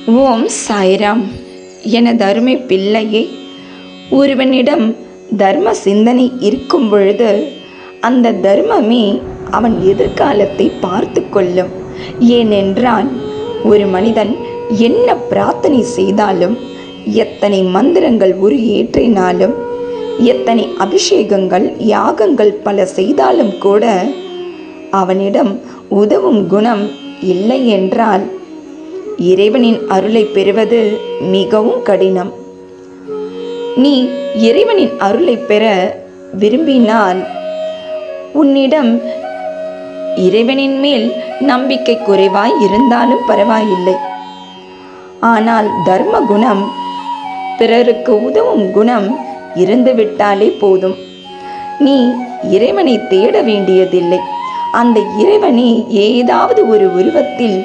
ஓம் சாய்ராம். எனது அருமை பிள்ளையே, ஒருவனிடம் தர்ம சிந்தனை இருக்கும் பொழுது அந்த தர்மமே அவன் எதிர்காலத்தை பார்த்து கொள்ளும். ஏனென்றால் ஒரு மனிதன் என்ன பிரார்த்தனை செய்தாலும், எத்தனை மந்திரங்கள் ஏற்றினாலும், எத்தனை அபிஷேகங்கள் யாகங்கள் பல செய்தாலும் கூட அவனிடம் உதவும் குணம் இல்லை என்றால் இறைவனின் அருளை பெறுவது மிகவும் கடினம். நீ இறைவனின் அருளை பெற விரும்பினால் உன்னிடம் இறைவனின் மேல் நம்பிக்கை குறைவாய் இருந்தாலும் பரவாயில்லை. ஆனால் தர்ம குணம், பிறருக்கு உதவும் குணம் இருந்துவிட்டாலே போதும். நீ இறைவனை தேட வேண்டியதில்லை. அந்த இறைவனே ஏதாவது ஒரு உருவத்தில்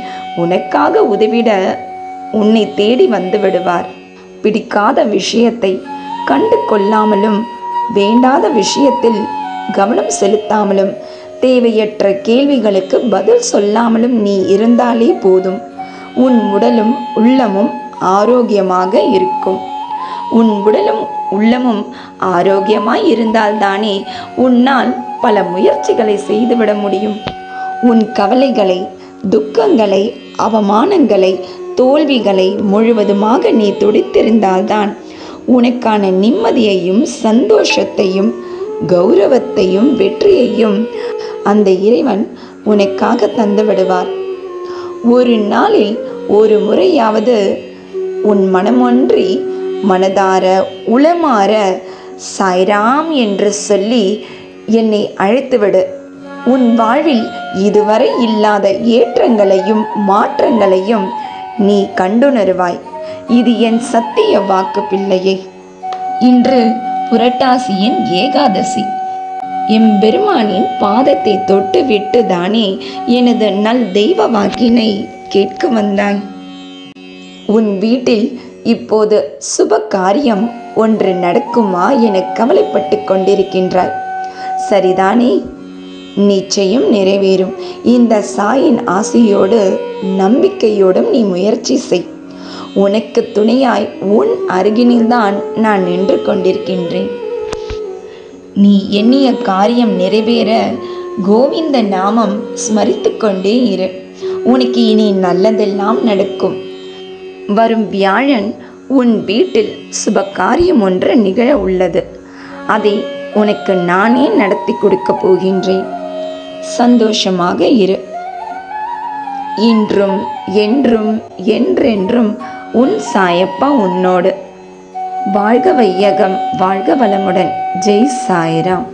உனக்காக உதவிட உன்னை தேடி வந்து விடுவார். பிடிக்காத விஷயத்தை கண்டு கொள்ளாமலும், வேண்டாத விஷயத்தில் கவனம் செலுத்தாமலும், தேவையற்ற கேள்விகளுக்கு பதில் சொல்லாமலும் நீ இருந்தாலே போதும். உன் உடலும் உள்ளமும் ஆரோக்கியமாக இருக்கும். உன் உடலும் உள்ளமும் ஆரோக்கியமாய் இருந்தால்தானே உன்னால் பல முயற்சிகளை செய்துவிட முடியும். உன் கவலைகளை, துக்கங்களை, அவமானங்களை, தோல்விகளை முழுவதுமாக நீ துடித்திருந்தால்தான் உனக்கான நிம்மதியையும் சந்தோஷத்தையும் கௌரவத்தையும் வெற்றியையும் அந்த இறைவன் உனக்காக தந்து விடுவார். ஒரு நாளில் ஒரு முறையாவது உன் மனமொன்றி மனதார உளமாற சாய்ராம் என்று சொல்லி என்னை அழைத்துவிடு. உன் வாழ்வில் இதுவரை இல்லாத ஏற்றங்களையும் மாற்றங்களையும் நீ கண்டுணருவாய். இது என் சத்திய வாக்கு பிள்ளையே. இன்று புரட்டாசியின் ஏகாதசி. எம்பெருமானின் பாதத்தை தொட்டு விட்டு தானே எனது நல் தெய்வ வாக்கினை கேட்க வந்தாய். உன் வீட்டில் இப்போது சுப காரியம் ஒன்று நடக்குமா என கவலைப்பட்டு கொண்டிருக்கின்றாய். சரிதானே? நிச்சயம் நிறைவேறும். இந்த சாயின் ஆசையோடு நம்பிக்கையோடும் நீ முயற்சி செய். உனக்கு துணையாய் உன் அருகினில்தான் நான் நின்று கொண்டிருக்கின்றேன். நீ எண்ணிய காரியம் நிறைவேற கோவிந்த நாமம் ஸ்மரித்து கொண்டே இரு. உனக்கு இனி நல்லதெல்லாம் நடக்கும். வரும் வியாழன் உன் வீட்டில் சுப காரியம் ஒன்று நிகழ உள்ளது. அதை உனக்கு நானே நடத்தி கொடுக்க போகின்றேன். சந்தோஷமாக இரு. இன்றும் என்றும் என்றென்றும் உன் சாயப்பா உன்னோடு. வாழ்க வையகம், வாழ்க வளமுடன். ஜெய் சாய்ராம்.